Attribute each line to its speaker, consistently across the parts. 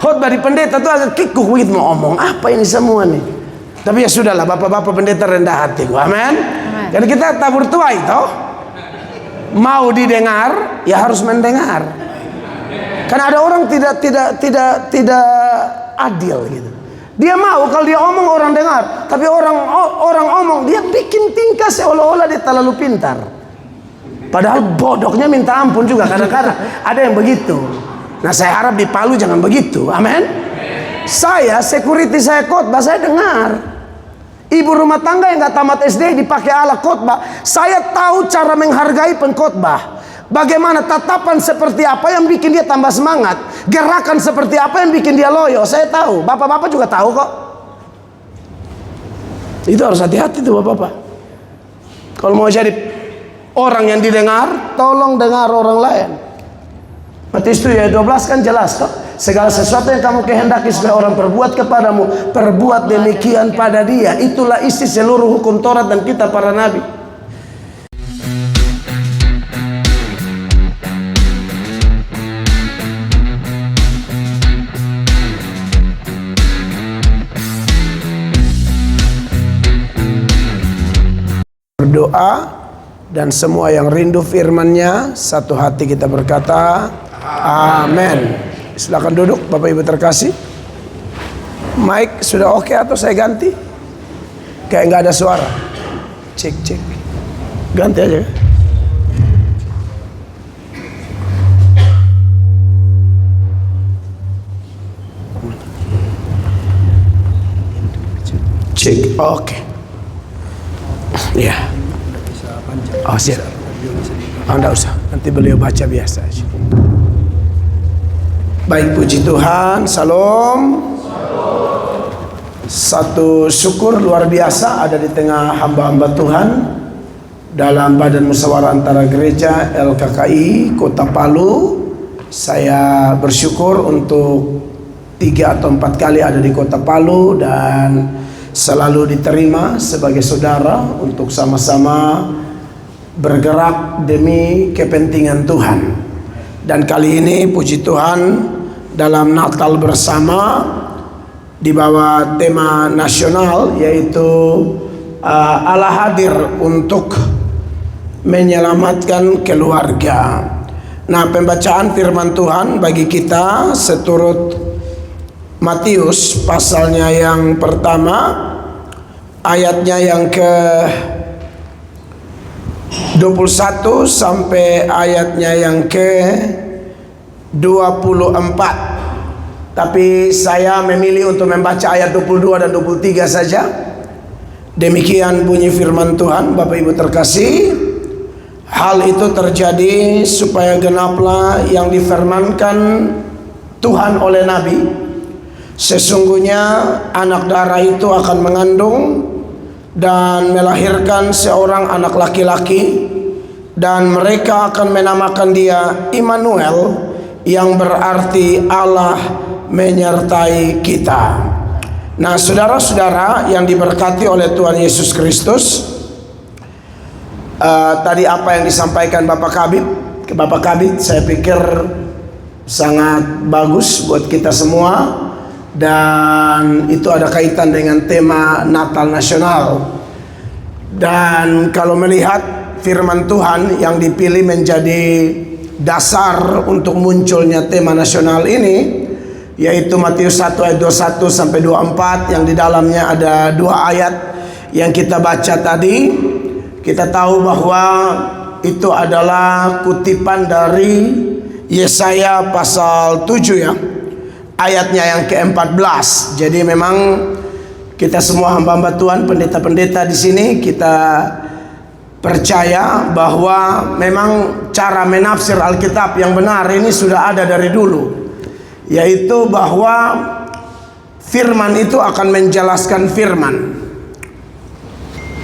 Speaker 1: khotbah di pendeta tuh agak kikuk begitu, mau omong apa ini semua nih. Tapi ya sudahlah, bapak-bapak pendeta rendah hati. Amin. Karena kita tabur tuai toh. Mau didengar ya harus mendengar. Karena ada orang tidak adil gitu. Dia mau kalau dia omong orang dengar, tapi orang omong dia bikin tingkah seolah-olah dia terlalu pintar. Padahal bodohnya minta ampun juga kadang-kadang. Ada yang begitu. Nah, saya harap di Palu jangan begitu. Amin. Saya security, saya khotbah, saya dengar. Ibu rumah tangga yang gak tamat SD dipakai alat khotbah. Saya tahu cara menghargai pengkhotbah. Bagaimana tatapan seperti apa yang bikin dia tambah semangat, gerakan seperti apa yang bikin dia loyo. Saya tahu, bapak-bapak juga tahu kok. Itu harus hati-hati tuh bapak-bapak. Kalau mau jadi orang yang didengar, tolong dengar orang lain. Matius 7 ayat 12 kan jelas kok. Segala sesuatu yang kamu kehendaki supaya orang perbuat kepadamu, perbuat demikian pada dia. Itulah isi seluruh hukum Taurat dan kitab para nabi. Berdoa dan semua yang rindu firman-Nya satu hati kita berkata amin. Silakan duduk Bapak Ibu terkasih. Mic sudah oke atau saya ganti? Kayak nggak ada suara. Cek. Ganti aja. Cek. Oke. Ya. Oh siap. Enggak usah. Nanti beliau baca biasa aja. Baik, puji Tuhan. Salam. Satu syukur luar biasa ada di tengah hamba-hamba Tuhan dalam badan musyawarah antara gereja LKKI Kota Palu. Saya bersyukur untuk 3 atau 4 kali ada di Kota Palu dan selalu diterima sebagai saudara untuk sama-sama bergerak demi kepentingan Tuhan. Dan kali ini puji Tuhan dalam Natal bersama di bawah tema nasional yaitu Allah hadir untuk menyelamatkan keluarga. Nah, pembacaan firman Tuhan bagi kita seturut Matius pasalnya yang pertama, ayatnya yang ke 21 sampai ayatnya yang ke 24. Tapi saya memilih untuk membaca ayat 22 dan 23 saja. Demikian bunyi firman Tuhan, Bapak Ibu terkasih. Hal itu terjadi supaya genaplah yang difirmankan Tuhan oleh Nabi. Sesungguhnya anak darah itu akan mengandung dan melahirkan seorang anak laki-laki, dan mereka akan menamakan dia Immanuel, yang berarti Allah menyertai kita. Nah, saudara-saudara yang diberkati oleh Tuhan Yesus Kristus, tadi apa yang disampaikan Bapak Kabit, saya pikir sangat bagus buat kita semua. Dan itu ada kaitan dengan tema Natal Nasional. Dan kalau melihat firman Tuhan yang dipilih menjadi dasar untuk munculnya tema nasional ini, yaitu Matius 1 ayat 21 sampai 24, yang di dalamnya ada 2 ayat yang kita baca tadi. Kita tahu bahwa itu adalah kutipan dari Yesaya pasal 7 ya, ayatnya yang ke-14. Jadi memang kita semua hamba-hamba Tuhan, pendeta-pendeta di sini, kita percaya bahwa memang cara menafsir Alkitab yang benar ini sudah ada dari dulu, yaitu bahwa firman itu akan menjelaskan firman.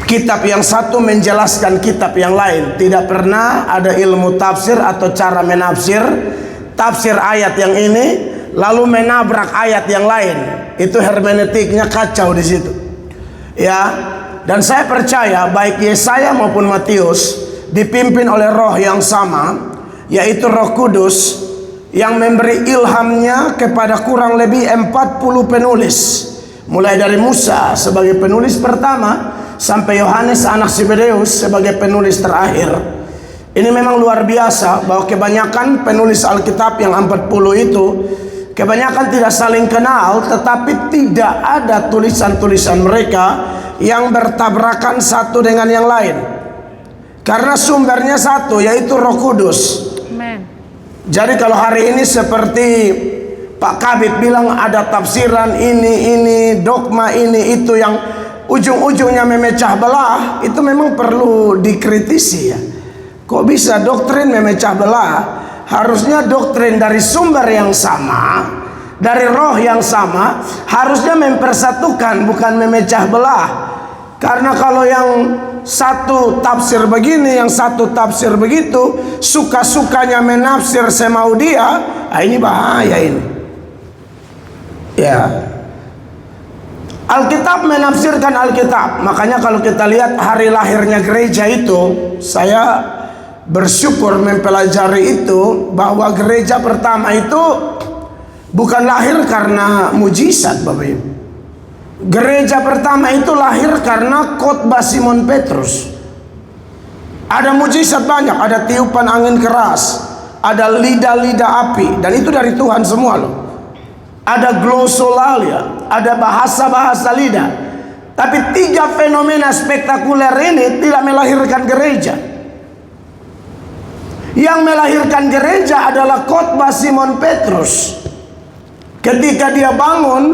Speaker 1: Kitab yang satu menjelaskan kitab yang lain. Tidak pernah ada ilmu tafsir atau cara menafsir tafsir ayat yang ini lalu menabrak ayat yang lain. Itu hermeneutiknya kacau di situ. Ya, dan saya percaya baik Yesaya maupun Matius dipimpin oleh roh yang sama, yaitu Roh Kudus yang memberi ilhamnya kepada kurang lebih 40 penulis, mulai dari Musa sebagai penulis pertama sampai Yohanes anak Zebedeus sebagai penulis terakhir. Ini memang luar biasa bahwa kebanyakan penulis Alkitab yang 40 itu kebanyakan tidak saling kenal, tetapi tidak ada tulisan-tulisan mereka yang bertabrakan satu dengan yang lain, karena sumbernya satu, yaitu Roh Kudus.
Speaker 2: Amen.
Speaker 1: Jadi kalau hari ini seperti Pak Kabit bilang ada tafsiran ini, dogma ini, itu yang ujung-ujungnya memecah belah, itu memang perlu dikritisi ya. Kok bisa doktrin memecah belah? Harusnya doktrin dari sumber yang sama, dari roh yang sama, harusnya mempersatukan, bukan memecah belah. Karena kalau yang satu tafsir begini, yang satu tafsir begitu, suka-sukanya menafsir semau dia, ini bahaya ini. Ya. Alkitab menafsirkan Alkitab. Makanya kalau kita lihat hari lahirnya gereja itu, saya bersyukur mempelajari itu, bahwa gereja pertama itu bukan lahir karena mujizat, Bapak Ibu. Gereja pertama itu lahir karena khotbah Simon Petrus. Ada mujizat banyak, ada tiupan angin keras, ada lidah-lidah api, dan itu dari Tuhan semua loh. Ada glosolalia, ada bahasa-bahasa lidah. Tapi 3 fenomena spektakuler ini tidak melahirkan gereja. Yang melahirkan gereja adalah khotbah Simon Petrus. Ketika dia bangun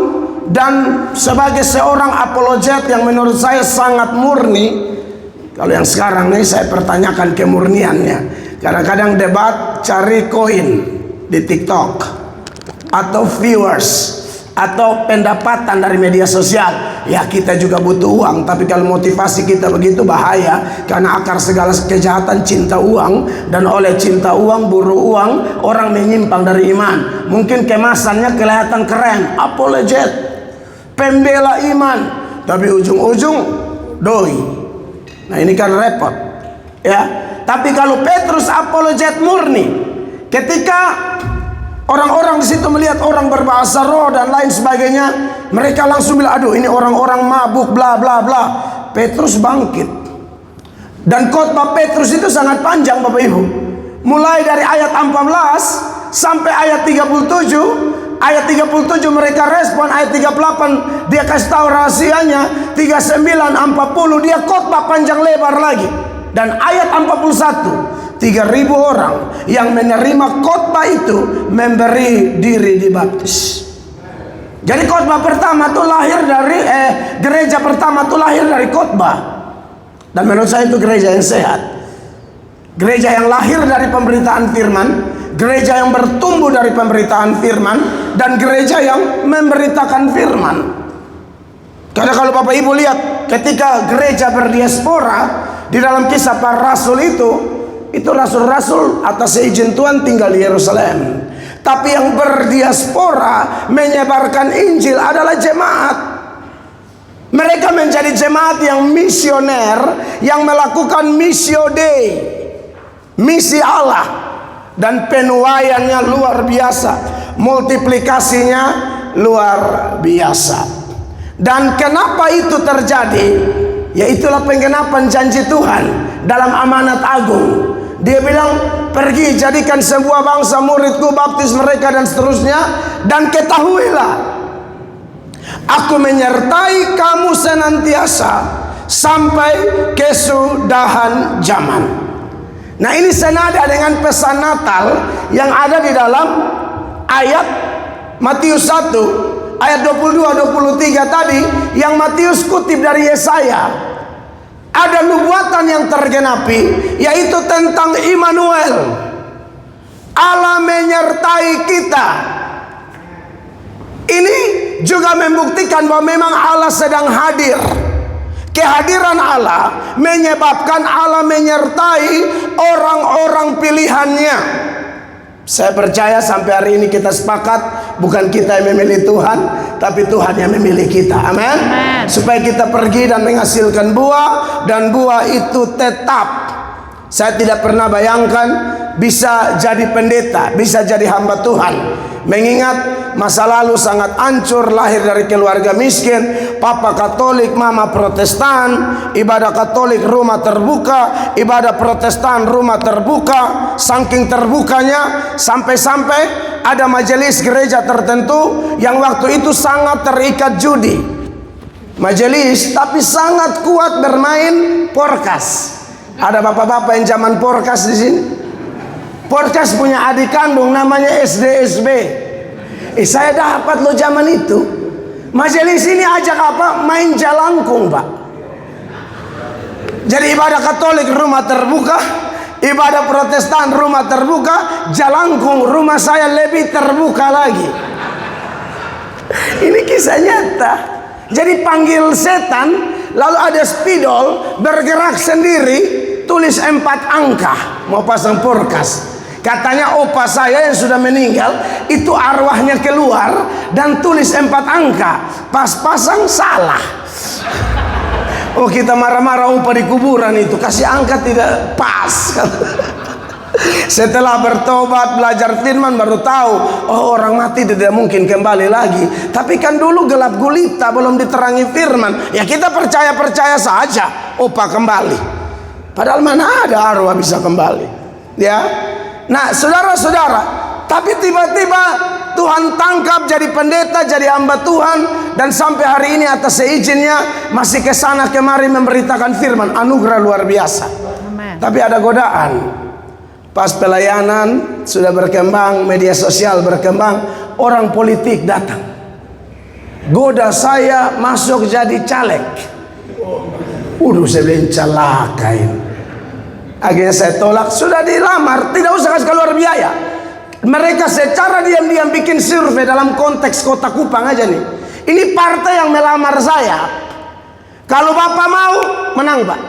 Speaker 1: dan sebagai seorang apologet yang menurut saya sangat murni. Kalau yang sekarang nih saya pertanyakan kemurniannya. Kadang-kadang debat cari koin di TikTok, atau viewers, atau pendapatan dari media sosial. Ya, kita juga butuh uang, tapi kalau motivasi kita begitu bahaya, karena akar segala kejahatan cinta uang, dan oleh cinta uang, buru uang, orang menyimpang dari iman. Mungkin kemasannya kelihatan keren, apologet, pembela iman, tapi ujung-ujung doi. Nah, ini kan repot ya. Tapi kalau Petrus apologet murni, ketika orang-orang di situ melihat orang berbahasa roh dan lain sebagainya, mereka langsung bilang, aduh ini orang-orang mabuk bla bla bla. Petrus bangkit. Dan khotbah Petrus itu sangat panjang, Bapak Ibu. Mulai dari ayat 14 sampai ayat 37. Ayat 37 mereka respon, ayat 38 dia kasih tahu rahasianya, 39 40 dia khotbah panjang lebar lagi. Dan ayat 41, 3.000 orang yang menerima khotbah itu memberi diri dibaptis. Jadi khotbah pertama itu lahir dari gereja pertama itu lahir dari khotbah. Dan menurut saya itu gereja yang sehat. Gereja yang lahir dari pemberitaan firman, gereja yang bertumbuh dari pemberitaan firman, dan gereja yang memberitakan firman. Karena kalau Bapak Ibu lihat ketika gereja berdiaspora di dalam kisah para rasul itu rasul-rasul atas izin Tuhan tinggal di Yerusalem. Tapi yang berdiaspora menyebarkan Injil adalah jemaat. Mereka menjadi jemaat yang misioner, yang melakukan missio Dei, misi Allah. Dan penuaiannya luar biasa, multiplikasinya luar biasa. Dan kenapa itu terjadi? Yaitulah penggenapan janji Tuhan dalam amanat agung. Dia bilang, pergi jadikan sebuah bangsa muridku, baptis mereka dan seterusnya. Dan ketahuilah, aku menyertai kamu senantiasa sampai kesudahan zaman. Nah, ini senada dengan pesan Natal yang ada di dalam ayat Matius 1 ayat 22-23 tadi, yang Matius kutip dari Yesaya. Ada nubuatan yang tergenapi, yaitu tentang Immanuel, Allah menyertai kita. Ini juga membuktikan bahwa memang Allah sedang hadir. Kehadiran Allah menyebabkan Allah menyertai orang-orang pilihannya. Saya percaya sampai hari ini kita sepakat, bukan kita yang memilih Tuhan, tapi Tuhan yang memilih kita. Amin. Supaya kita pergi dan menghasilkan buah, dan buah itu tetap. Saya tidak pernah bayangkan bisa jadi pendeta, bisa jadi hamba Tuhan. Mengingat masa lalu sangat hancur, lahir dari keluarga miskin, papa Katolik, mama Protestan, ibadah Katolik rumah terbuka, ibadah Protestan rumah terbuka. Saking terbukanya sampai-sampai ada majelis gereja tertentu yang waktu itu sangat terikat judi. Majelis tapi sangat kuat bermain porkas. Ada bapak-bapak yang zaman porkas di sini. Porkas punya adik kandung namanya SDSB. Saya dapat loh zaman itu. Majelis ini ajak apa? Main jalangkung, Pak. Jadi ibadah Katolik rumah terbuka, ibadah Protestan rumah terbuka, jalangkung rumah saya lebih terbuka lagi. Ini kisah nyata. Jadi panggil setan, lalu ada spidol bergerak sendiri, tulis 4 angka, mau pasang porkas. Katanya opa saya yang sudah meninggal itu arwahnya keluar dan tulis 4 angka. Pas pasang salah. Oh, kita marah-marah opa di kuburan itu, kasih angka tidak pas. Setelah bertobat, belajar firman, baru tahu, oh orang mati tidak mungkin kembali lagi. Tapi kan dulu gelap gulita, belum diterangi firman. Ya kita percaya-percaya saja opa kembali. Padahal mana ada arwah bisa kembali. Ya. Nah, saudara-saudara, tapi tiba-tiba Tuhan tangkap jadi pendeta, jadi hamba Tuhan, dan sampai hari ini atas seizinnya masih kesana kemari memberitakan firman. Anugerah luar biasa. Amen. Tapi ada godaan. Pas pelayanan sudah berkembang, media sosial berkembang, orang politik datang, goda saya masuk jadi caleg. Saya bilang celaka ini. Akhirnya saya tolak. Sudah dilamar, tidak usah kasih keluar biaya. Mereka secara diam-diam bikin survei dalam konteks Kota Kupang aja nih. Ini partai yang melamar saya. Kalau Bapak mau, menang Pak.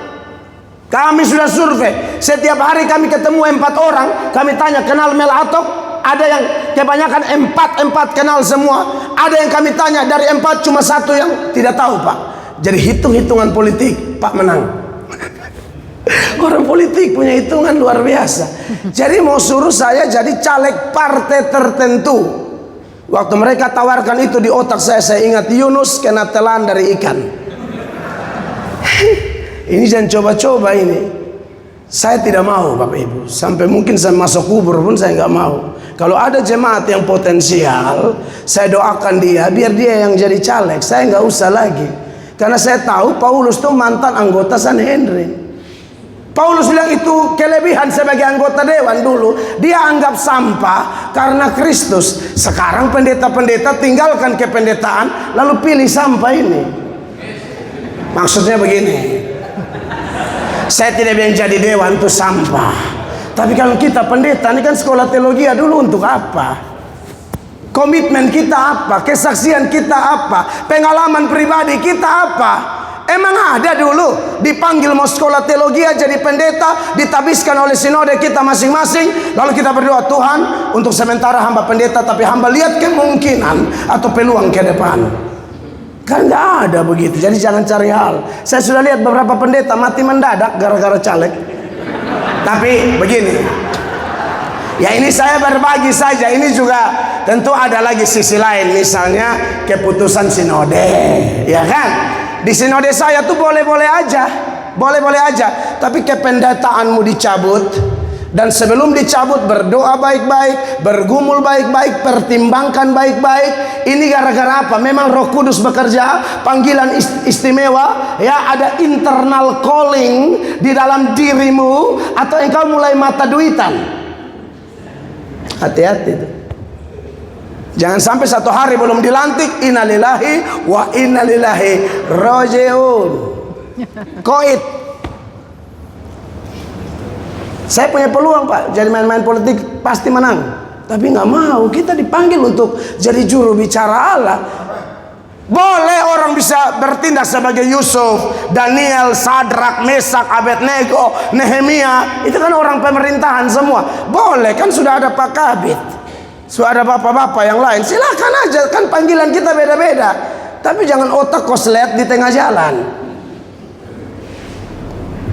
Speaker 1: Kami sudah survei. Setiap hari kami ketemu 4 orang. Kami tanya, kenal Mel Atok? Ada yang kebanyakan 4 kenal semua. Ada yang kami tanya, dari 4 cuma 1 yang tidak tahu Pak. Jadi hitung-hitungan politik, Pak menang. Orang politik punya hitungan luar biasa. Jadi mau suruh saya jadi caleg partai tertentu. Waktu mereka tawarkan itu di otak saya ingat Yunus kena telan dari ikan. Ini jangan coba-coba ini. Saya tidak mau Bapak Ibu. Sampai mungkin saya masuk kubur pun saya nggak mau. Kalau ada jemaat yang potensial, saya doakan dia biar dia yang jadi caleg. Saya nggak usah lagi. Karena saya tahu Paulus itu mantan anggota Sanhedrin. Paulus bilang itu kelebihan sebagai anggota dewan dulu. Dia anggap sampah karena Kristus. Sekarang pendeta-pendeta tinggalkan kependetaan lalu pilih sampah ini. Maksudnya begini. Saya tidak bilang jadi dewan itu sampah. Tapi kalau kita pendeta ini kan sekolah teologi dulu untuk apa? Komitmen kita apa? Kesaksian kita apa? Pengalaman pribadi kita apa? Emang ada dulu dipanggil mau sekolah teologi jadi pendeta, ditabiskan oleh sinode kita masing-masing, lalu kita berdoa, Tuhan untuk sementara hamba pendeta, tapi hamba lihat kemungkinan atau peluang ke depan. Kan nggak ada begitu. Jadi jangan cari hal. Saya sudah lihat beberapa pendeta mati mendadak gara-gara caleg. Tapi begini, ya ini saya berbagi saja. Ini juga tentu ada lagi sisi lain. Misalnya keputusan sinode, ya kan? Di sinode saya tuh boleh-boleh aja, boleh-boleh aja. Tapi kependetaanmu dicabut. Dan sebelum dicabut berdoa baik-baik, bergumul baik-baik, pertimbangkan baik-baik. Ini gara-gara apa? Memang Roh Kudus bekerja, panggilan istimewa, ya ada internal calling di dalam dirimu, atau engkau mulai mata duitan. Hati-hati tuh. Jangan sampai satu hari belum dilantik, innalillahi wa innalillahi rajiun. Koit. Saya punya peluang Pak, jadi main-main politik pasti menang. Tapi nggak mau, kita dipanggil untuk jadi juru bicara Allah. Boleh orang bisa bertindak sebagai Yusuf, Daniel, Sadrak, Mesak, Abednego, Nehemia. Itu kan orang pemerintahan semua. Boleh, kan sudah ada Pak Kabit, sudah ada bapak-bapak yang lain. Silakan aja, kan panggilan kita beda-beda. Tapi jangan otak koslet di tengah jalan.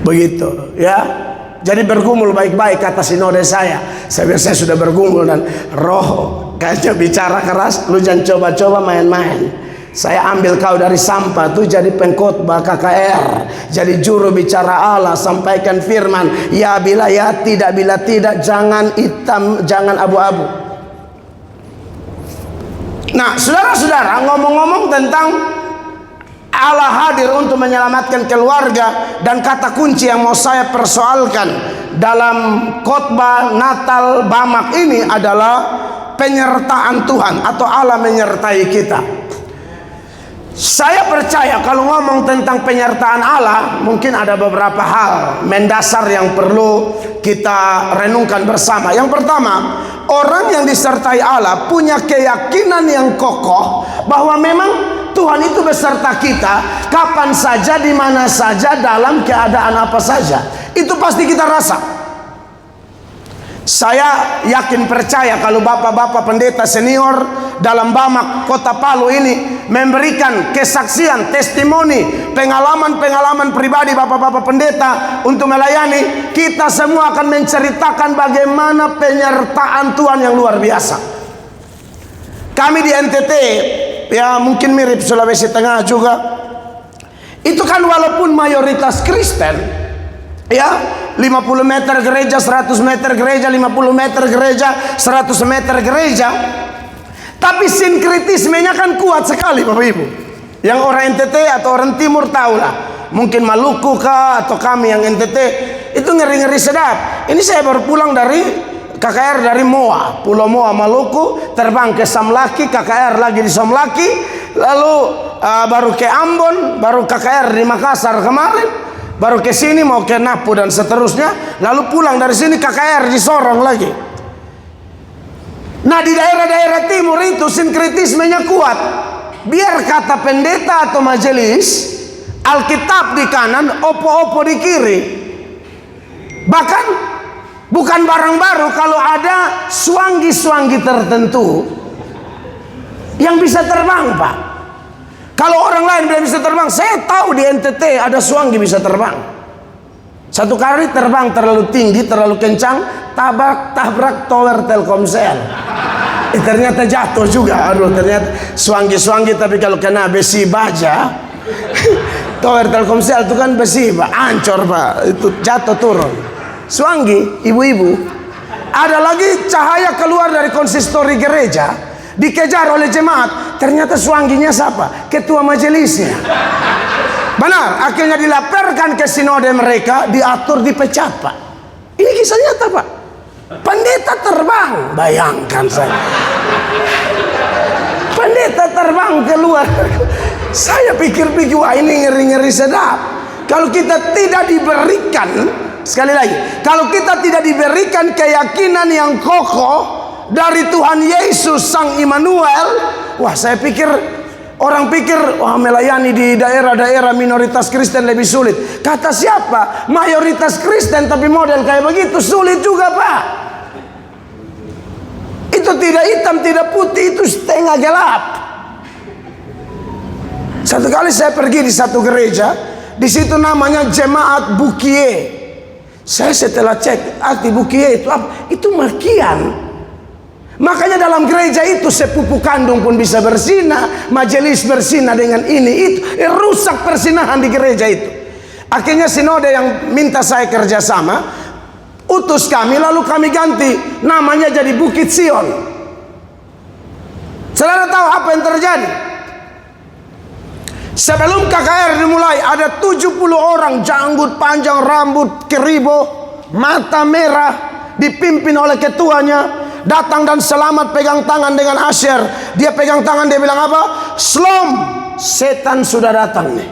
Speaker 1: Begitu ya. Jadi bergumul baik-baik, kata sinode saya. Saya bilang saya sudah bergumul dan roh kayaknya bicara keras. Lu jangan coba-coba main-main. Saya ambil kau dari sampah tuh jadi pengkhotbah KKR, jadi juru bicara Allah, sampaikan firman. Ya bila ya, tidak bila tidak, jangan hitam, jangan abu-abu. Nah, saudara-saudara, ngomong-ngomong tentang Allah hadir untuk menyelamatkan keluarga, dan kata kunci yang mau saya persoalkan dalam khotbah Natal Bamak ini adalah penyertaan Tuhan atau Allah menyertai kita. Saya percaya kalau ngomong tentang penyertaan Allah, mungkin ada beberapa hal mendasar yang perlu kita renungkan bersama. Yang pertama, orang yang disertai Allah punya keyakinan yang kokoh bahwa memang Tuhan itu beserta kita kapan saja, di mana saja, dalam keadaan apa saja. Itu pasti kita rasa. Saya yakin percaya kalau bapak-bapak pendeta senior dalam Bamak Kota Palu ini memberikan kesaksian, testimoni, pengalaman-pengalaman pribadi bapak-bapak pendeta untuk melayani, kita semua akan menceritakan bagaimana penyertaan Tuhan yang luar biasa. Kami di NTT, ya mungkin mirip Sulawesi Tengah juga, itu kan walaupun mayoritas Kristen, ya 50 meter gereja, 100 meter gereja, 50 meter gereja, 100 meter gereja, tapi sinkretismenya kan kuat sekali Bapak Ibu. Yang orang NTT atau orang Timur tahulah, mungkin Maluku kah atau kami yang NTT, itu ngeri-ngeri sedap. Ini saya baru pulang dari KKR dari Moa, Pulau Moa, Maluku, terbang ke Samlaki, KKR lagi di Samlaki, lalu baru ke Ambon, baru KKR di Makassar kemarin, baru ke sini mau ke Napu dan seterusnya, lalu pulang dari sini KKR di Sorong lagi. Nah, di daerah-daerah timur itu sinkretismenya kuat. Biar kata pendeta atau majelis, Alkitab di kanan, opo-opo di kiri. Bahkan bukan barang baru kalau ada suanggi-suanggi tertentu yang bisa terbang, Pak. Kalau orang lain belum bisa terbang, saya tahu di NTT ada suanggi bisa terbang. Satu kali terbang terlalu tinggi, terlalu kencang, tabrak tower Telkomsel. Ternyata jatuh juga. Aduh, ternyata suanggi-suanggi, tapi kalau kena besi baja, tower Telkomsel itu kan besi, Pak, ancur, Pak, itu jatuh turun. Suanggi, ibu-ibu. Ada lagi cahaya keluar dari konsistori gereja, dikejar oleh jemaat. Ternyata suangginya siapa? Ketua majelisnya. Benar, akhirnya dilaporkan ke sinode mereka, diatur, dipecat, Pak. Ini kisah nyata, Pak. Pendeta terbang, bayangkan saya. Pendeta terbang keluar. Saya pikir-pikir, wah ini ngeri-ngeri sedap. Kalau kita tidak diberikan, sekali lagi, kalau kita tidak diberikan keyakinan yang kokoh dari Tuhan Yesus Sang Immanuel, wah saya pikir, orang pikir, wah melayani di daerah-daerah minoritas Kristen lebih sulit. Kata siapa? Mayoritas Kristen tapi model kayak begitu sulit juga, Pak. Itu tidak hitam, tidak putih, itu setengah gelap. Satu kali saya pergi di satu gereja, di situ namanya Jemaat Bukie. Saya setelah cek arti Bukie itu apa? Itu makian. Makanya dalam gereja itu sepupu kandung pun bisa bersinah, majelis bersinah dengan ini itu, rusak persinahan di gereja itu. Akhirnya sinode yang minta saya kerjasama, utus kami, lalu kami ganti namanya jadi Bukit Sion. Saudara tahu apa yang terjadi? Sebelum KKR dimulai, ada 70 orang, janggut panjang, rambut keribo, mata merah, dipimpin oleh ketuanya, datang dan selamat pegang tangan dengan Asher. Dia pegang tangan, dia bilang apa? Shalom, setan sudah datang nih.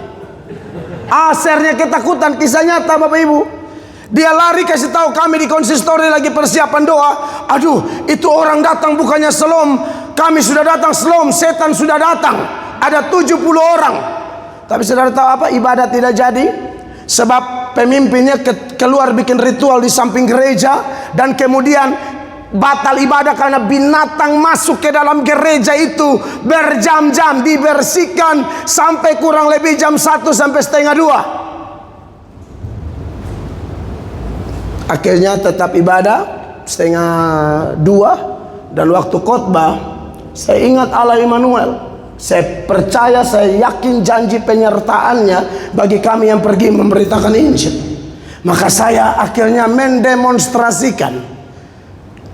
Speaker 1: Ashernya ketakutan, kisah nyata Bapak Ibu. Dia lari kasih tahu kami di konsistori lagi persiapan doa. Aduh, itu orang datang bukannya shalom, kami sudah datang shalom, setan sudah datang. Ada 70 orang. Tapi saudara tahu apa? Ibadah tidak jadi. Sebab pemimpinnya keluar bikin ritual di samping gereja, dan kemudian batal ibadah karena binatang masuk ke dalam gereja itu berjam-jam, dibersihkan sampai kurang lebih jam 1 sampai setengah 2. Akhirnya tetap ibadah 1:30, dan waktu khotbah saya ingat Allah Immanuel. Saya percaya, saya yakin janji penyertaannya bagi kami yang pergi memberitakan Injil. Maka saya akhirnya mendemonstrasikan.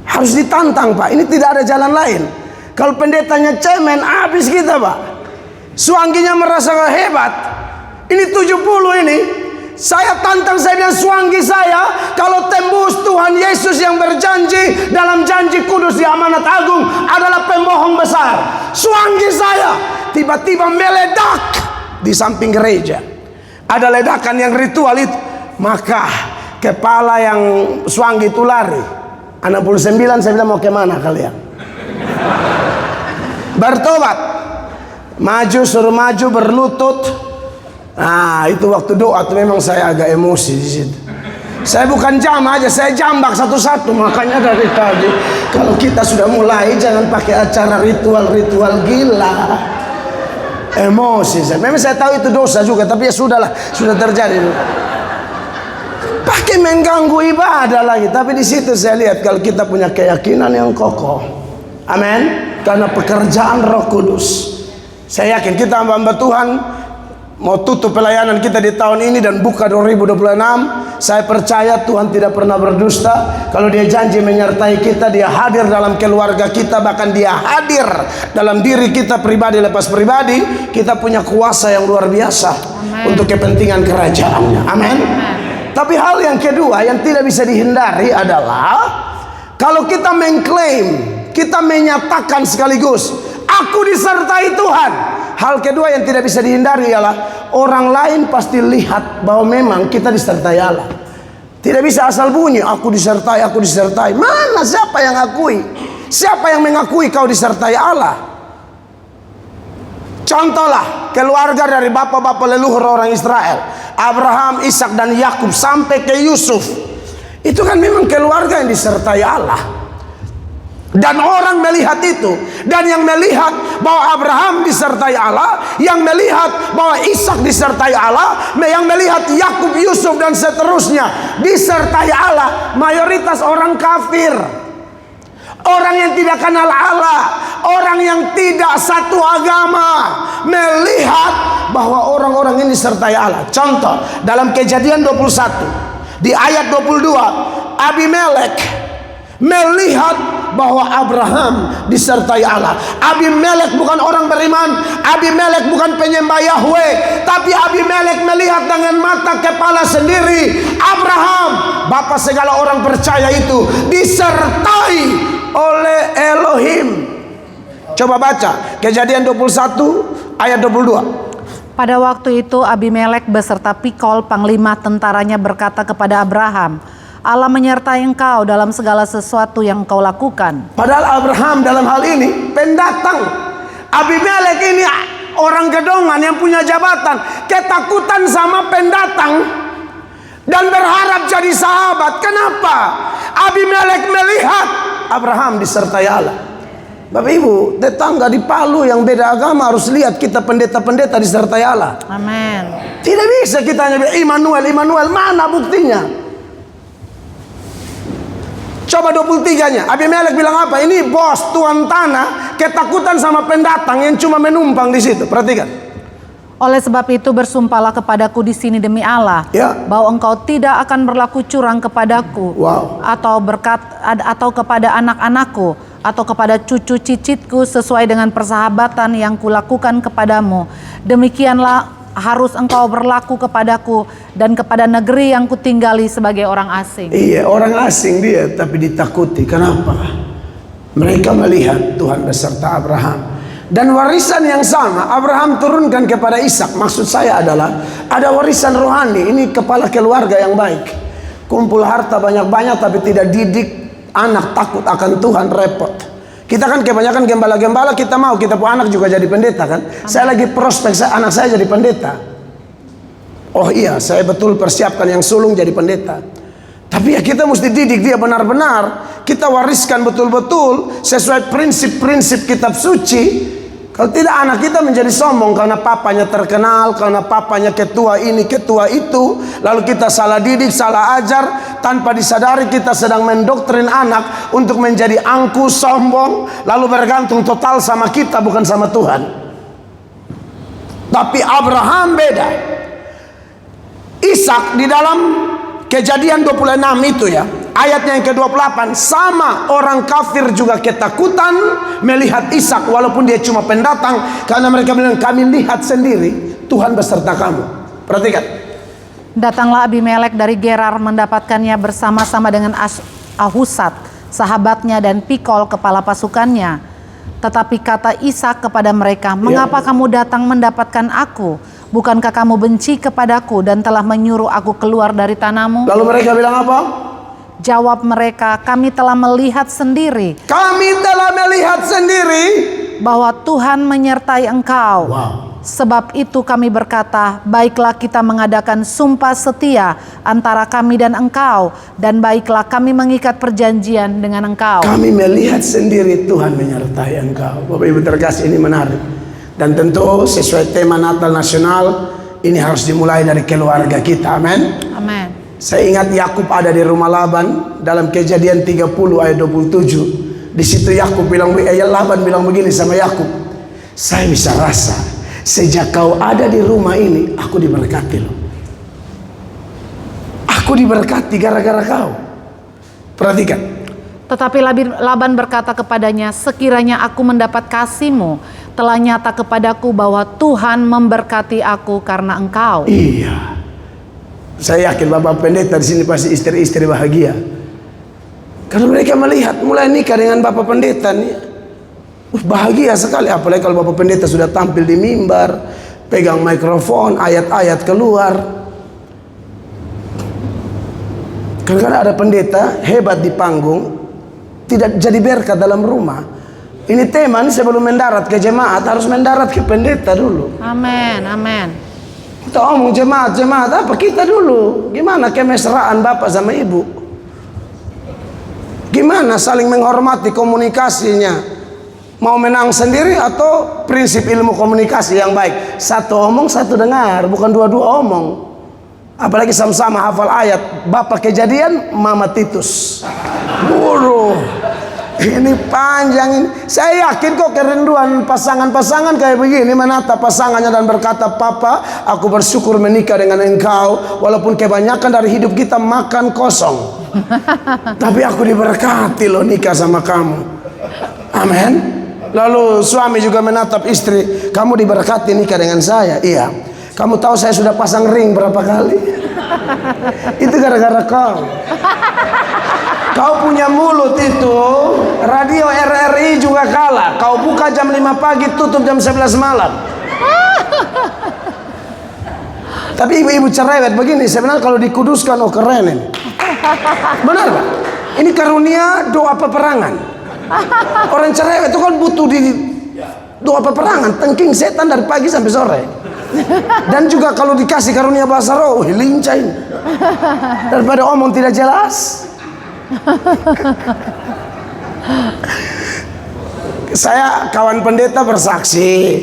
Speaker 1: Harus ditantang, Pak. Ini tidak ada jalan lain. Kalau pendetanya cemen, habis kita, Pak. Suangginya merasa hebat. Ini 70 ini. Saya tantang, saya bilang, suanggi saya kalau tembus Tuhan Yesus yang berjanji dalam janji kudus di amanat agung adalah pembohong besar. Suanggi saya tiba-tiba meledak di samping gereja. Ada ledakan yang ritual itu. Maka kepala yang suanggi itu lari. 69, saya bilang, mau kemana kalian? Bertobat. Maju, suruh maju, berlutut. Nah, itu waktu doa tuh memang saya agak emosi di situ. Saya bukan jam aja, saya jambak satu-satu. Makanya dari tadi, kalau kita sudah mulai, jangan pakai acara ritual-ritual gila. Emosi saya. Memang saya tahu itu dosa juga, tapi ya sudahlah, sudah terjadi. Pakai mengganggu ibadah lagi. Tapi di situ saya lihat kalau kita punya keyakinan yang kokoh. Amin. Karena pekerjaan Roh Kudus. Saya yakin kita hamba-hamba Tuhan mau tutup pelayanan kita di tahun ini dan buka 2026. Saya percaya Tuhan tidak pernah berdusta. Kalau Dia janji menyertai kita, Dia hadir dalam keluarga kita, bahkan Dia hadir dalam diri kita pribadi lepas pribadi. Kita punya kuasa yang luar biasa. Amen. Untuk kepentingan kerajaannya. Amin. Tapi hal yang kedua yang tidak bisa dihindari adalah kalau kita mengklaim, kita menyatakan sekaligus, aku disertai Tuhan. Hal kedua yang tidak bisa dihindari ialah orang lain pasti lihat bahwa memang kita disertai Allah. Tidak bisa asal bunyi, aku disertai, aku disertai. Mana, siapa yang akui? Siapa yang mengakui kau disertai Allah? Contohlah keluarga dari bapak-bapak leluhur orang Israel, Abraham, Ishak dan Yakub sampai ke Yusuf. Itu kan memang keluarga yang disertai Allah. Dan orang melihat itu. Dan yang melihat bahwa Abraham disertai Allah, yang melihat bahwa Ishak disertai Allah, yang melihat Yakub, Yusuf dan seterusnya disertai Allah, mayoritas orang kafir, orang yang tidak kenal Allah, orang yang tidak satu agama, melihat bahwa orang-orang ini disertai Allah. Contoh dalam Kejadian 21 di ayat 22, Abimelek melihat bahwa Abraham disertai Allah. Abimelek bukan orang beriman, Abimelek bukan penyembah Yahweh, tapi Abimelek melihat dengan mata kepala sendiri Abraham, bapak segala orang percaya itu, disertai oleh Elohim. Coba baca Kejadian 21 ayat 22.
Speaker 2: Pada waktu itu Abimelek beserta Pikol panglima tentaranya berkata kepada Abraham, Allah menyertai engkau dalam segala sesuatu yang engkau lakukan.
Speaker 1: Padahal Abraham dalam hal ini pendatang. Abimelek ini orang gedongan yang punya jabatan, ketakutan sama pendatang dan berharap jadi sahabat. Kenapa? Abimelek melihat Abraham disertai Allah. Bapak Ibu, tetangga di Palu yang beda agama harus lihat kita pendeta-pendeta disertai Allah.
Speaker 2: Amin.
Speaker 1: Tidak bisa kita hanya bilang Immanuel, Immanuel, mana buktinya? Coba 23-nya. Abimelek bilang apa? Ini bos tuan tanah ketakutan sama pendatang yang cuma menumpang di situ. Perhatikan.
Speaker 2: Oleh sebab itu bersumpahlah kepadaku di sini demi Allah,
Speaker 1: ya,
Speaker 2: bahwa engkau tidak akan berlaku curang kepadaku, atau kepada anak-anakku, atau kepada cucu cicitku sesuai dengan persahabatan yang kulakukan kepadamu. Demikianlah harus engkau berlaku kepadaku dan kepada negeri yang kutinggali sebagai orang asing.
Speaker 1: Iya, orang asing dia, tapi ditakuti. Kenapa? Mereka melihat Tuhan beserta Abraham. Dan warisan yang sama Abraham turunkan kepada Ishak. Maksud saya adalah ada warisan rohani. Ini kepala keluarga yang baik. Kumpul harta banyak-banyak tapi tidak didik anak takut akan Tuhan, repot. Kita kan kebanyakan gembala-gembala, kita mau kita punya anak juga jadi pendeta kan. Amin. Saya lagi prospek anak saya jadi pendeta. Oh iya, saya betul persiapkan yang sulung jadi pendeta. Tapi ya kita mesti didik dia benar-benar. Kita wariskan betul-betul sesuai prinsip-prinsip kitab suci. Kalau tidak, anak kita menjadi sombong karena papanya terkenal, karena papanya ketua ini, ketua itu. Lalu kita salah didik, salah ajar. Tanpa disadari kita sedang mendoktrin anak untuk menjadi angku, sombong. Lalu bergantung total sama kita, bukan sama Tuhan. Tapi Abraham beda. Ishak di dalam Kejadian 26 itu ya, ayatnya yang ke-28, sama orang kafir juga ketakutan melihat Ishak walaupun dia cuma pendatang, karena mereka bilang, kami lihat sendiri Tuhan beserta kamu. Perhatikan.
Speaker 2: Datanglah Abimelek dari Gerar mendapatkannya bersama-sama dengan Ahusat sahabatnya dan Pikol kepala pasukannya. Tetapi kata Ishak kepada mereka, mengapa kamu datang mendapatkan aku? Bukankah kamu benci kepadaku dan telah menyuruh aku keluar dari tanahmu?
Speaker 1: Lalu mereka bilang apa?
Speaker 2: Jawab mereka, kami telah melihat sendiri.
Speaker 1: Kami telah melihat sendiri
Speaker 2: bahwa Tuhan menyertai engkau.
Speaker 1: Wow.
Speaker 2: Sebab itu kami berkata, baiklah kita mengadakan sumpah setia antara kami dan engkau, dan baiklah kami mengikat perjanjian dengan engkau.
Speaker 1: Kami melihat sendiri Tuhan menyertai engkau. Bapak Ibu terkasih, ini menarik. Dan tentu sesuai tema Natal Nasional, ini harus dimulai dari keluarga kita. Amin.
Speaker 2: Amin.
Speaker 1: Saya ingat Yakub ada di rumah Laban dalam Kejadian 30 ayat 27. Di situ Yakub bilang, Laban bilang begini sama Yakub, saya bisa rasa sejak kau ada di rumah ini, aku diberkati loh. Aku diberkati gara-gara kau. Perhatikan.
Speaker 2: Tetapi Laban berkata kepadanya, sekiranya aku mendapat kasih-Mu, telah nyata kepadaku bahwa Tuhan memberkati aku karena engkau.
Speaker 1: Iya. Saya yakin Bapak Pendeta di sini pasti istri-istri bahagia. Karena mereka melihat mulai nikah dengan Bapak Pendeta nih, bahagia sekali. Apalagi kalau Bapak Pendeta sudah tampil di mimbar, pegang mikrofon, ayat-ayat keluar. Kadang-kadang ada pendeta hebat di panggung, tidak jadi berkat dalam rumah. Ini tema ini, sebelum mendarat ke jemaat harus mendarat ke pendeta dulu.
Speaker 2: Amin, amin.
Speaker 1: Kita omong jemaat apa? Kita dulu. Gimana kemesraan bapak sama ibu? Gimana saling menghormati komunikasinya? Mau menang sendiri atau prinsip ilmu komunikasi yang baik? Satu omong, satu dengar, bukan dua-dua omong. Apalagi sama-sama hafal ayat. Bapak Kejadian, Mama Titus. Waduh, ini panjang ini. Saya yakin kok kerinduan pasangan-pasangan kayak begini menatap pasangannya dan berkata, Papa, aku bersyukur menikah dengan engkau, walaupun kebanyakan dari hidup kita makan kosong. Tapi aku diberkati loh nikah sama kamu. Amin. Lalu suami juga menatap istri, kamu diberkati nikah dengan saya. Iya. Kamu tahu saya sudah pasang ring berapa kali? Itu gara-gara kau. Kau punya mulut itu, radio RRI juga kalah. Kau buka jam 5 pagi, tutup jam 11 malam. Tapi ibu-ibu cerewet begini, sebenarnya kalau dikuduskan, oh keren ini. Benar Pak? Ini karunia doa peperangan. Orang cerewet itu kan butuh di doa peperangan, tengking setan dari pagi sampai sore. Dan juga kalau dikasih karunia bahasa roh, lincah ini. Daripada omong tidak jelas. Saya kawan pendeta bersaksi,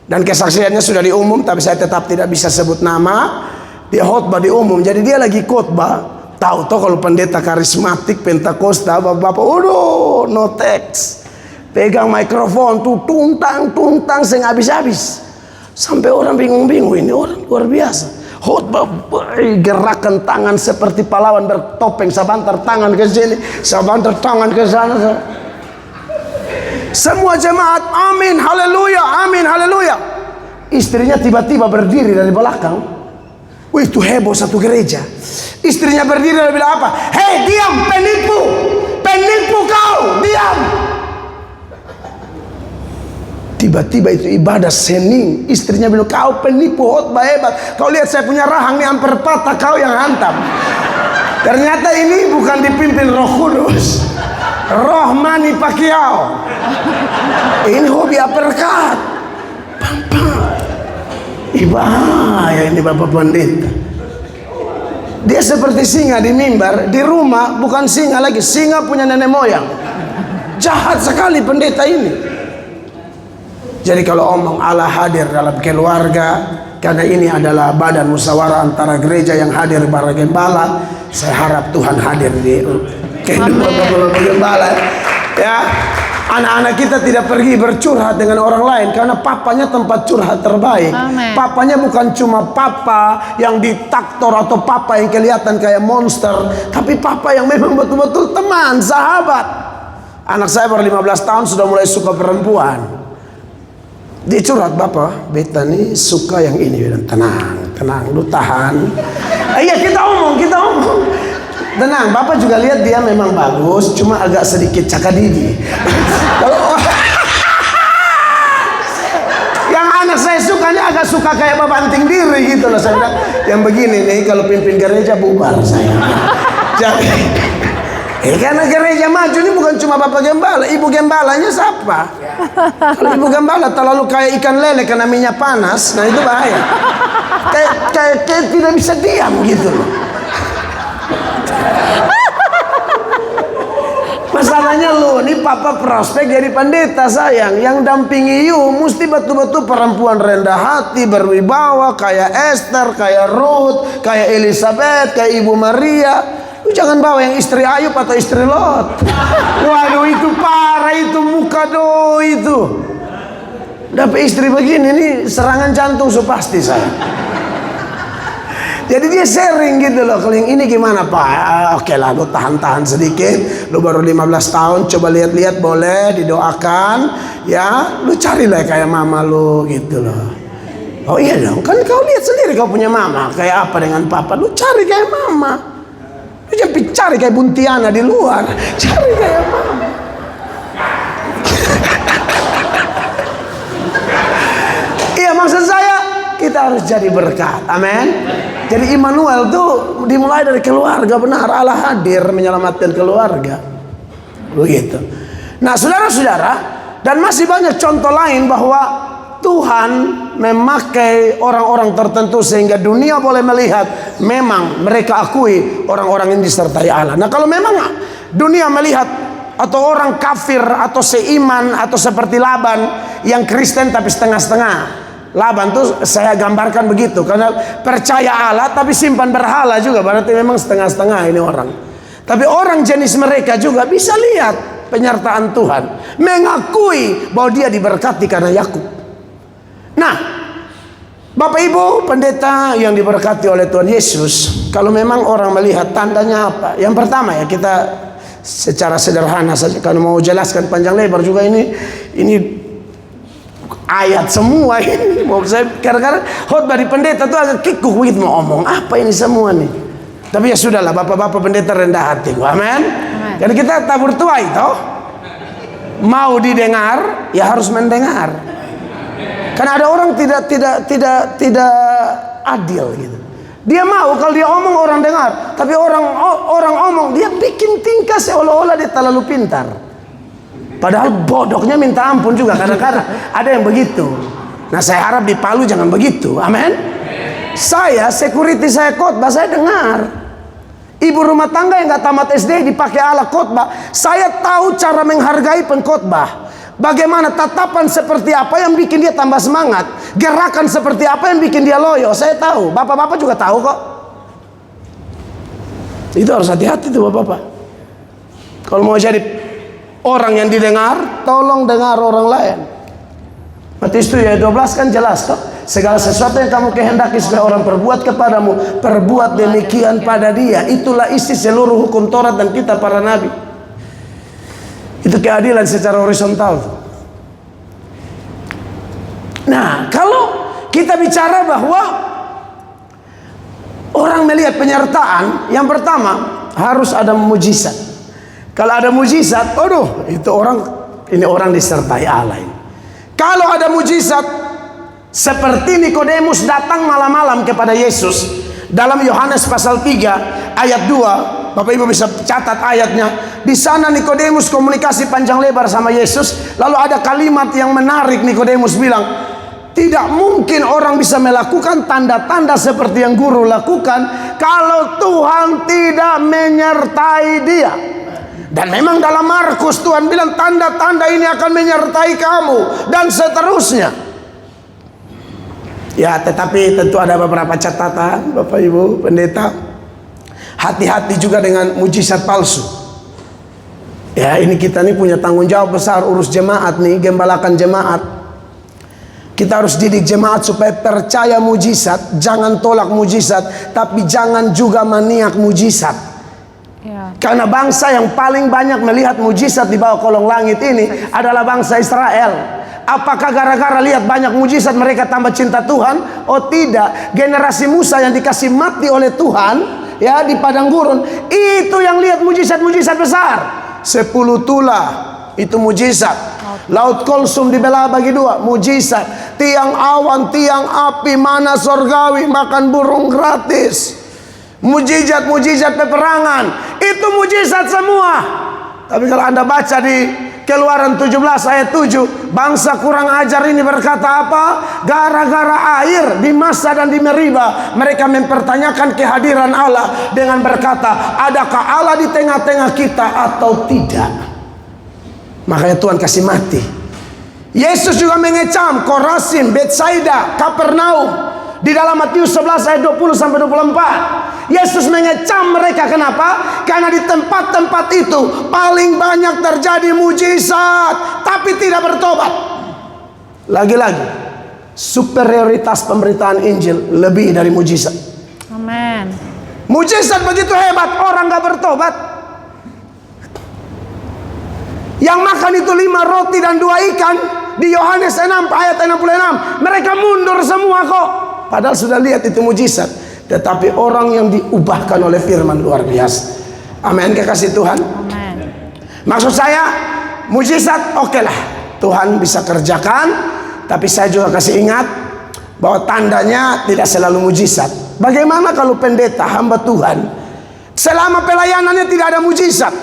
Speaker 1: dan kesaksiannya sudah diumum, tapi saya tetap tidak bisa sebut nama. Dia khotbah di umum, jadi dia lagi khotbah. Tahu toh kalau pendeta karismatik Pentakosta, bapak-bapak, waduh, no teks, pegang mikrofon tuh tuntang seng habis-habis. Sampai orang bingung-bingung, ini orang luar biasa. Khotbah, gerakan tangan seperti pahlawan bertopeng, sebentar tangan ke sini, sebentar tangan ke sana. Semua jemaat, amin, haleluya, amin, haleluya. Istrinya tiba-tiba berdiri dari belakang. Wih, itu heboh satu gereja. Istrinya berdiri dan bilang apa? Hei, diam, penipu, penipu kau, diam. Tiba-tiba itu ibadah sening, istrinya bilang, kau penipu, khotbah hebat. Kau lihat saya punya rahang ini hampir patah, kau yang hantam. Ternyata ini bukan dipimpin Roh Kudus, Roh Manny Pacquiao. Ini hobi uppercut. Bahaya ini Bapak Pendeta. Dia seperti singa di mimbar, di rumah bukan singa lagi, singa punya nenek moyang. Jahat sekali pendeta ini. Jadi kalau omong Allah hadir dalam keluarga, karena ini adalah badan musyawarah antara gereja yang hadir para gembala, saya harap Tuhan hadir di kehidupan para gembala. Ya, anak-anak kita tidak pergi bercurhat dengan orang lain, karena papanya tempat curhat terbaik.
Speaker 2: Amen.
Speaker 1: Papanya bukan cuma papa yang diktator atau papa yang kelihatan kayak monster, tapi papa yang memang betul-betul teman, sahabat. Anak saya baru 15 tahun sudah mulai suka perempuan. Dia curhat, bapak, beta nih suka yang ini. Tenang, lu tahan. Iya, kita omong. Tenang, bapak juga lihat dia memang bagus, cuma agak sedikit cakadidi. Kalau yang anak saya sukanya agak suka kayak babanting diri gitu loh. Saya bilang, yang begini nih kalau pimpin gereja bubar saya. Jadi, karena gereja maju ini bukan cuma bapak gembala, ibu gembalanya siapa? Kalau ibu gembala terlalu kayak ikan lele karena minyak panas, nah itu bahaya. Kayak tidak bisa diam gitu loh. Masalahnya lu, ini papa prospek jadi pendeta sayang. Yang dampingi you mesti betul-betul perempuan rendah hati, berwibawa, kayak Esther, kayak Ruth, kayak Elizabeth, kayak Ibu Maria. Lu jangan bawa yang istri Ayub atau istri Lot. Waduh, itu parah, itu muka do itu. Dapat istri begini nih serangan jantung so pasti saya. Jadi dia sharing gitu loh, kalau yang ini gimana pak? Oke lah, lu tahan-tahan sedikit. Lu baru 15 tahun, coba lihat-lihat boleh, didoakan. Ya, lu carilah kayak mama lu gitu loh. Oh iya dong, kan kau lihat sendiri kau punya mama kayak apa dengan papa. Lu cari kayak mama. Lu jangan cari kayak Buntiana di luar. Cari kayak mama. Iya, maksud saya kita harus jadi berkat. Amin. Jadi Immanuel tuh dimulai dari keluarga, benar. Allah hadir menyelamatkan keluarga. Begitu. Nah, saudara-saudara, dan masih banyak contoh lain bahwa Tuhan memakai orang-orang tertentu sehingga dunia boleh melihat memang mereka akui orang-orang ini disertai Allah. Nah, kalau memang dunia melihat atau orang kafir atau seiman atau seperti Laban yang Kristen tapi setengah-setengah. Laban tuh saya gambarkan begitu, karena percaya Allah tapi simpan berhala juga, berarti memang setengah-setengah ini orang. Tapi orang jenis mereka juga bisa lihat penyertaan Tuhan, mengakui bahwa dia diberkati karena Yakub. Nah, Bapak Ibu pendeta yang diberkati oleh Tuhan Yesus, kalau memang orang melihat tandanya apa? Yang pertama ya, kita secara sederhana saja, kalau mau jelaskan panjang lebar juga ini ayat semua ini. Mau saya kadang-kadang khotbah di pendeta tuh agak kikuk begitu, mau omong apa ini semua nih. Tapi ya sudahlah, bapak-bapak pendeta rendah hati. Amin. Jadi kita tabur tuai toh. Mau didengar ya harus mendengar. Karena ada orang tidak adil gitu. Dia mau kalau dia omong orang dengar, tapi orang omong dia bikin tingkah seolah-olah dia terlalu pintar. Padahal bodohnya minta ampun juga kadang-kadang. Ada yang begitu. Nah, saya harap di Palu jangan begitu. Amin. Saya security, saya khotbah, saya dengar. Ibu rumah tangga yang gak tamat SD dipakai alat khotbah. Saya tahu cara menghargai pengkhotbah. Bagaimana tatapan seperti apa yang bikin dia tambah semangat, gerakan seperti apa yang bikin dia loyo. Saya tahu. Bapak-bapak juga tahu kok. Itu harus hati-hati tuh bapak-bapak. Kalau mau jadi orang yang didengar, tolong dengar orang lain. Matius 7 ayat 12 kan jelas toh. Segala sesuatu yang kamu kehendaki supaya orang perbuat kepadamu, perbuat demikian pada dia. Itulah isi seluruh hukum Taurat dan kitab para nabi. Itu keadilan secara horizontal. Nah, kalau kita bicara bahwa orang melihat penyertaan, yang pertama harus ada mujizat. Kalau ada mujizat, aduh, itu orang disertai Allah ini. Kalau ada mujizat seperti Nikodemus datang malam-malam kepada Yesus dalam Yohanes pasal 3 ayat 2, Bapak Ibu bisa catat ayatnya. Di sana Nikodemus komunikasi panjang lebar sama Yesus. Lalu ada kalimat yang menarik. Nikodemus bilang, tidak mungkin orang bisa melakukan tanda-tanda seperti yang guru lakukan kalau Tuhan tidak menyertai dia. Dan memang dalam Markus Tuhan bilang tanda-tanda ini akan menyertai kamu dan seterusnya. Ya, tetapi tentu ada beberapa catatan, Bapak Ibu pendeta. Hati-hati juga dengan mujizat palsu. Ya, ini kita nih punya tanggung jawab besar urus jemaat nih, gembalakan jemaat. Kita harus didik jemaat supaya percaya mujizat, jangan tolak mujizat, tapi jangan juga maniak mujizat. Ya. Karena bangsa yang paling banyak melihat mujizat di bawah kolong langit ini adalah bangsa Israel. Apakah gara-gara lihat banyak mujizat mereka tambah cinta Tuhan? Oh tidak. Generasi Musa yang dikasih mati oleh Tuhan, ya, di padang gurun, itu yang lihat mujizat-mujizat besar. 10 tulah itu mujizat. Laut Kulsum dibelah bagi 2, mujizat. Tiang awan, tiang api, mana sorgawi, makan burung gratis. Mujizat-mujizat peperangan, itu mujizat semua. Tapi kalau Anda baca di Keluaran 17 ayat 7, bangsa kurang ajar ini berkata apa? Gara-gara air di Masa dan di Meriba, mereka mempertanyakan kehadiran Allah dengan berkata, adakah Allah di tengah-tengah kita atau tidak? Makanya Tuhan kasih mati. Yesus juga mengecam Korasim, Betsaida, Kapernaum. Di dalam Matius 11 ayat 20 sampai 24, Yesus mengecam mereka. Kenapa? Karena di tempat-tempat itu paling banyak terjadi mujizat, tapi tidak bertobat. Lagi-lagi, superioritas pemberitaan Injil lebih dari mujizat.
Speaker 2: Amin.
Speaker 1: Mujizat begitu hebat, orang gak bertobat. Yang makan itu 5 roti dan 2 ikan di Yohanes 6 ayat 66, mereka mundur semua kok. Padahal sudah lihat itu mujizat. Tetapi orang yang diubahkan oleh firman luar biasa. Amin, kekasih Tuhan.
Speaker 2: Amin.
Speaker 1: Maksud saya, mujizat oke lah, Tuhan bisa kerjakan. Tapi saya juga kasih ingat bahwa tandanya tidak selalu mujizat. Bagaimana kalau pendeta, hamba Tuhan, selama pelayanannya tidak ada mujizat,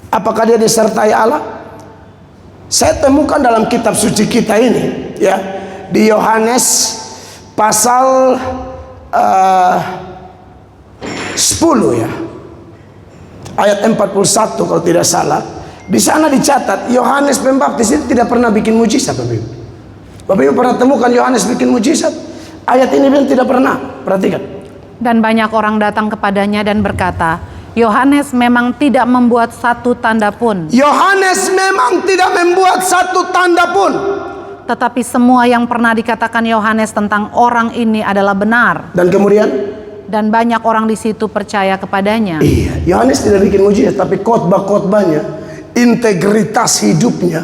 Speaker 1: apakah dia disertai Allah? Saya temukan dalam kitab suci kita ini, ya, di Yohanes pasal 10 ya, ayat 41 kalau tidak salah. Di sana dicatat Yohanes Pembaptis itu tidak pernah bikin mujizat. Bapak Ibu pernah temukan Yohanes bikin mujizat? Ayat ini bilang tidak pernah. Perhatikan.
Speaker 2: Dan banyak orang datang kepadanya dan berkata, Yohanes memang tidak membuat satu tanda pun.
Speaker 1: Yohanes memang tidak membuat satu tanda pun.
Speaker 2: Tetapi semua yang pernah dikatakan Yohanes tentang orang ini adalah benar.
Speaker 1: Dan kemudian?
Speaker 2: Dan banyak orang di situ percaya kepadanya.
Speaker 1: Iya, Yohanes tidak bikin mujizat, tapi khotbah-khotbahnya, integritas hidupnya,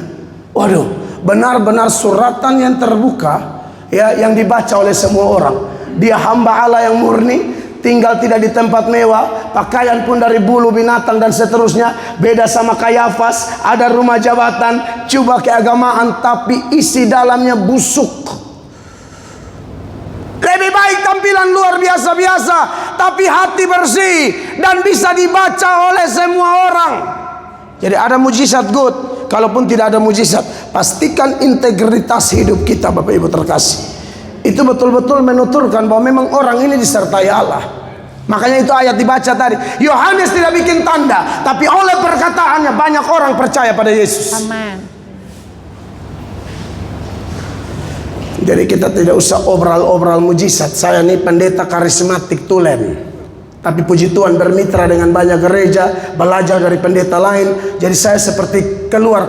Speaker 1: waduh, benar-benar suratan yang terbuka, ya, yang dibaca oleh semua orang. Dia hamba Allah yang murni, tinggal tidak di tempat mewah, pakaian pun dari bulu binatang dan seterusnya. Beda sama Kayafas, ada rumah jabatan, coba keagamaan, tapi isi dalamnya busuk. Lebih baik tampilan luar biasa-biasa, tapi hati bersih dan bisa dibaca oleh semua orang. Jadi ada mujizat good. Kalaupun tidak ada mujizat, pastikan integritas hidup kita, Bapak Ibu terkasih, itu betul-betul menuturkan bahwa memang orang ini disertai Allah. Makanya itu ayat dibaca tadi, Yohanes tidak bikin tanda, tapi oleh perkataannya banyak orang percaya pada Yesus.
Speaker 2: Amin.
Speaker 1: Jadi kita tidak usah obral-obral mujizat. Saya ini pendeta karismatik Tulen, tapi puji Tuhan bermitra dengan banyak gereja, belajar dari pendeta lain. Jadi saya seperti keluar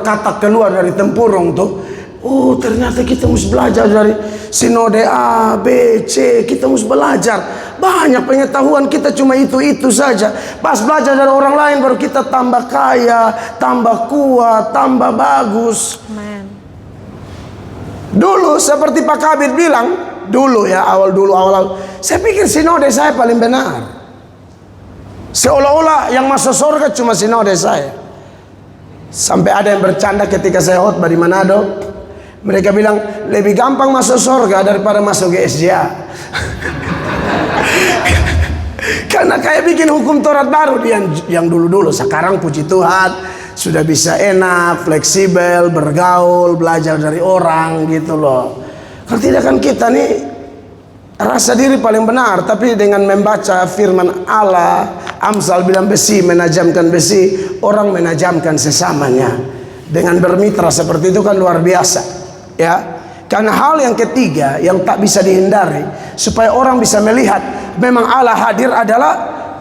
Speaker 1: dari tempurung tuh. Oh, ternyata kita mesti belajar dari sinode A, B, C. Kita mesti belajar. Banyak pengetahuan kita cuma itu-itu saja. Pas belajar dari orang lain baru kita tambah kaya, tambah kuat, tambah bagus.
Speaker 2: Amen.
Speaker 1: Dulu seperti Pak Kabir bilang, dulu ya, awal, saya pikir sinode saya paling benar. Seolah-olah yang masuk surga cuma sinode saya. Sampai ada yang bercanda ketika saya khotbah di Manado. Mereka bilang lebih gampang masuk surga daripada masuk GSJA. Karena kayak bikin hukum Taurat baru yang dulu-dulu. Sekarang puji Tuhan sudah bisa enak, fleksibel, bergaul, belajar dari orang gitu loh. Kalau tidak kan kita nih rasa diri paling benar, tapi dengan membaca firman Allah, Amsal bilang besi menajamkan besi, orang menajamkan sesamanya. Dengan bermitra seperti itu kan luar biasa, ya. Karena hal yang ketiga yang tak bisa dihindari, supaya orang bisa melihat memang Allah hadir adalah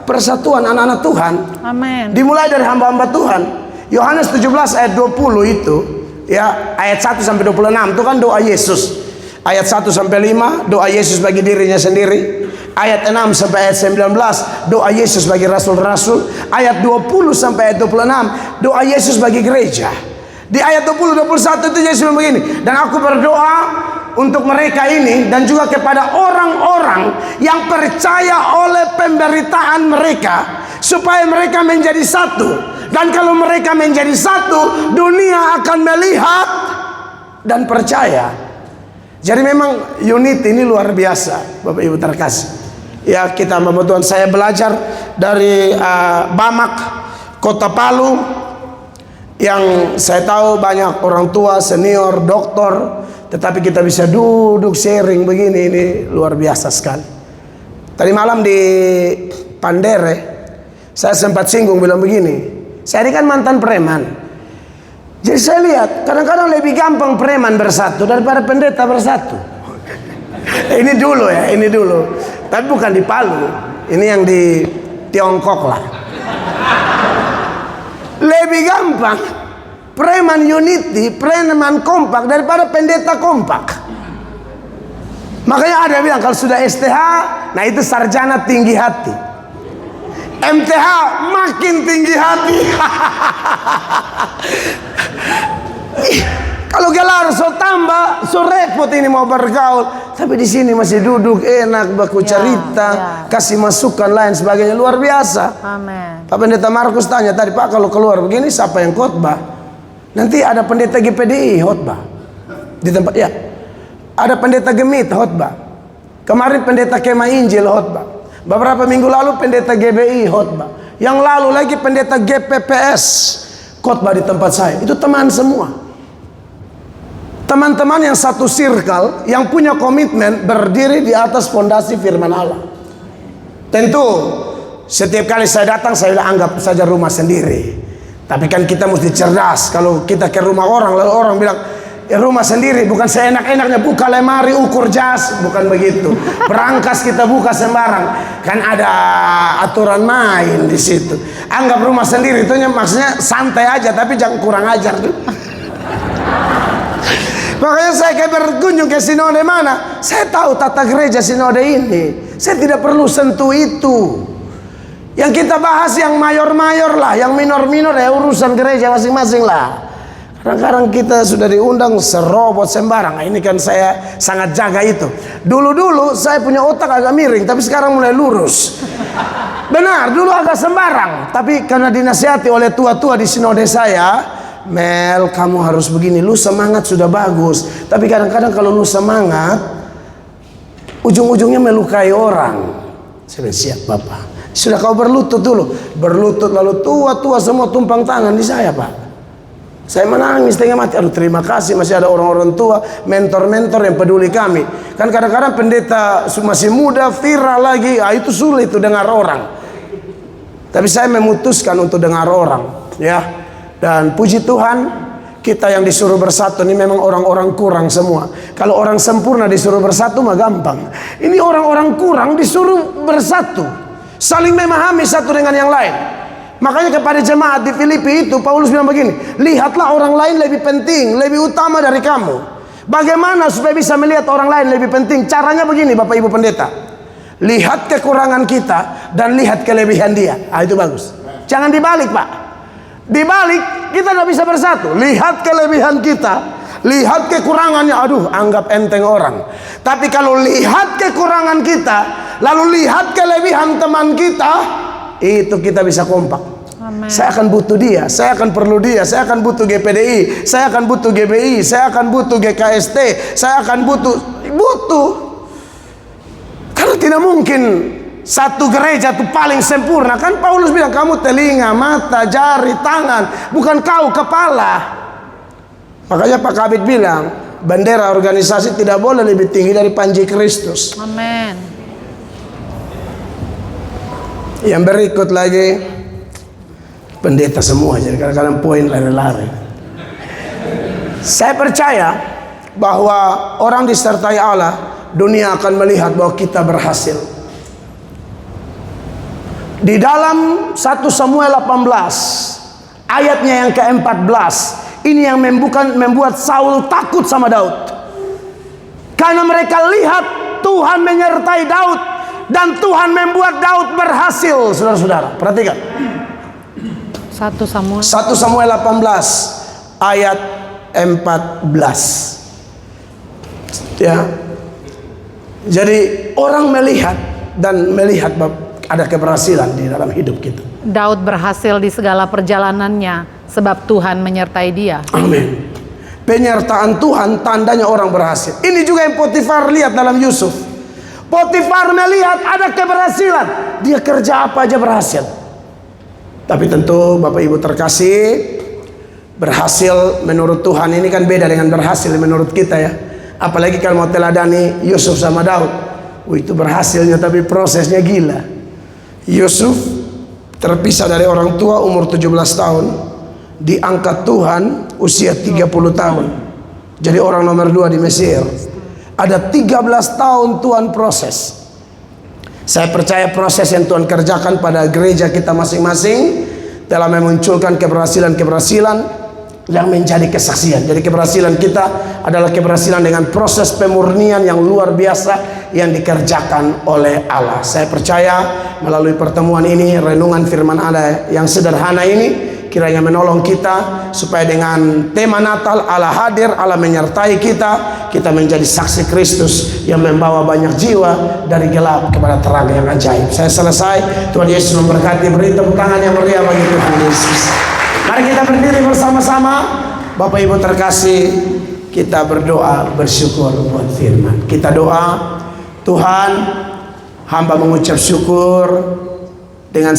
Speaker 1: persatuan anak-anak Tuhan.
Speaker 2: Amin.
Speaker 1: Dimulai dari hamba-hamba Tuhan. Yohanes 17 ayat 20 itu, ya, ayat 1 sampai 26 itu kan doa Yesus. Ayat 1 sampai 5 doa Yesus bagi dirinya sendiri. Ayat 6 sampai ayat 19 doa Yesus bagi rasul-rasul. Ayat 20 sampai ayat 26 doa Yesus bagi gereja. Di ayat 20-21 itu Yesus bilang begini, dan aku berdoa untuk mereka ini dan juga kepada orang-orang yang percaya oleh pemberitaan mereka, supaya mereka menjadi satu. Dan kalau mereka menjadi satu, dunia akan melihat dan percaya. Jadi memang unity ini luar biasa, Bapak Ibu terkasih. Ya, kita membutuhkan, saya belajar dari Bamak, Kota Palu, yang saya tahu banyak orang tua, senior, doktor, tetapi kita bisa duduk sharing begini, ini luar biasa sekali. Tadi malam di Pandere, saya sempat singgung bilang begini, saya ini kan mantan preman. Jadi saya lihat kadang-kadang lebih gampang preman bersatu daripada pendeta bersatu. Ini dulu ya, ini dulu. Tapi bukan di Palu, ini yang di Tiongkok lah. Lebih gampang preman unity, preman kompak daripada pendeta kompak. Makanya ada yang bilang kalau sudah STH, nah itu sarjana tinggi hati. MTH makin tinggi hati. Kalau gelar so tambah, so repot ini mau bergaul. Tapi di sini masih duduk enak, baku cerita, kasih masukan lain sebagainya, luar biasa.
Speaker 2: Amin.
Speaker 1: Pak Pendeta Markus tanya tadi, Pak kalau keluar begini siapa yang khotbah? Nanti ada pendeta GPDI khotbah di tempat, ya. Ada pendeta Gemit khotbah. Kemarin pendeta Kemah Injil khotbah. Beberapa minggu lalu pendeta GBI khotbah. Yang lalu lagi pendeta GPPS khotbah di tempat saya. Itu teman semua. Teman-teman yang satu circle, yang punya komitmen berdiri di atas fondasi firman Allah. Tentu setiap kali saya datang saya bilang anggap saja rumah sendiri. Tapi kan kita mesti cerdas. Kalau kita ke rumah orang lalu orang bilang ya rumah sendiri, bukan seenak-enaknya buka lemari ukur jas, bukan begitu. Berangkas kita buka sembarang, kan ada aturan main di situ. Anggap rumah sendiri itu maksudnya santai aja, tapi jangan kurang ajar tuh. Makanya saya kayak berkunjung ke sinode mana, saya tahu tata gereja sinode ini. Saya tidak perlu sentuh itu. Yang kita bahas yang mayor-mayor lah, yang minor-minor ya urusan gereja masing-masing lah. Kadang-kadang kita sudah diundang serobot sembarang. Nah, ini kan saya sangat jaga itu. Dulu-dulu saya punya otak agak miring, tapi sekarang mulai lurus. Benar, dulu agak sembarang, tapi karena dinasihati oleh tua-tua di sinode saya, Mel, kamu harus begini, lu semangat sudah bagus. Tapi kadang-kadang kalau lu semangat, ujung-ujungnya melukai orang. Saya bilang, siap Bapak. Sudah kau berlutut dulu. Berlutut lalu tua-tua semua tumpang tangan di saya, Pak. Saya menangis setengah mati. Aduh, terima kasih masih ada orang-orang tua, mentor-mentor yang peduli kami. Kan kadang-kadang pendeta masih muda, viral lagi, itu sulit tuh dengar orang. Tapi saya memutuskan untuk dengar orang, ya. Dan puji Tuhan, kita yang disuruh bersatu ini memang orang-orang kurang semua. Kalau orang sempurna disuruh bersatu mah gampang. Ini orang-orang kurang disuruh bersatu, saling memahami satu dengan yang lain. Makanya kepada jemaat di Filipi itu Paulus bilang begini, lihatlah orang lain lebih penting, lebih utama dari kamu. Bagaimana supaya bisa melihat orang lain lebih penting? Caranya begini Bapak Ibu Pendeta, lihat kekurangan kita dan lihat kelebihan dia. Itu bagus. Jangan dibalik Pak. Dibalik kita tidak bisa bersatu. Lihat kelebihan kita, lihat kekurangannya, aduh anggap enteng orang. Tapi kalau lihat kekurangan kita, lalu lihat kelebihan teman kita, itu kita bisa kompak.
Speaker 2: Amen. Saya
Speaker 1: akan butuh dia, saya akan perlu dia, saya akan butuh GPDI, saya akan butuh GBI, saya akan butuh GKST, saya akan butuh. Karena tidak mungkin satu gereja itu paling sempurna. Kan Paulus bilang kamu telinga, mata, jari, tangan, bukan kau kepala. Makanya Pak Kabit bilang bendera organisasi tidak boleh lebih tinggi dari panji Kristus.
Speaker 2: Amin.
Speaker 1: Yang berikut lagi, pendeta semua, jadi kadang-kadang poin lari-lari. Saya percaya bahwa orang disertai Allah, dunia akan melihat bahwa kita berhasil. Di dalam 1 Samuel 18 ayatnya yang ke-14, ini yang membuat Saul takut sama Daud. Karena mereka lihat Tuhan menyertai Daud dan Tuhan membuat Daud berhasil. Saudara-saudara, perhatikan.
Speaker 2: 1 Samuel
Speaker 1: 1 Samuel 18 ayat 14. Ya. Jadi orang melihat ada keberhasilan di dalam hidup kita.
Speaker 2: Daud berhasil di segala perjalanannya sebab Tuhan menyertai dia.
Speaker 1: Amin. Penyertaan Tuhan tandanya orang berhasil. Ini juga yang Potifar lihat dalam Yusuf. Potifar melihat ada keberhasilan, dia kerja apa aja berhasil. Tapi tentu Bapak Ibu terkasih, berhasil menurut Tuhan ini kan beda dengan berhasil menurut kita ya. Apalagi kalau mau teladani Yusuf sama Daud. Itu berhasilnya tapi prosesnya gila. Yusuf terpisah dari orang tua umur 17 tahun, diangkat Tuhan usia 30 tahun. Jadi orang nomor 2 di Mesir. Ada 13 tahun Tuhan proses. Saya percaya proses yang Tuhan kerjakan pada gereja kita masing-masing telah memunculkan keberhasilan-keberhasilan yang menjadi kesaksian. Jadi keberhasilan kita adalah keberhasilan dengan proses pemurnian yang luar biasa yang dikerjakan oleh Allah. Saya percaya melalui pertemuan ini, renungan firman Allah yang sederhana ini kiranya menolong kita supaya dengan tema Natal Allah hadir, Allah menyertai kita, kita menjadi saksi Kristus yang membawa banyak jiwa dari gelap kepada terang yang ajaib. Saya selesai. Tuhan Yesus memberkati. Beri tepuk tangan yang meriah bagi Tuhan Yesus. Mari kita berdiri bersama-sama. Bapak Ibu terkasih, kita berdoa bersyukur buat firman. Kita doa, Tuhan, hamba mengucap syukur dengan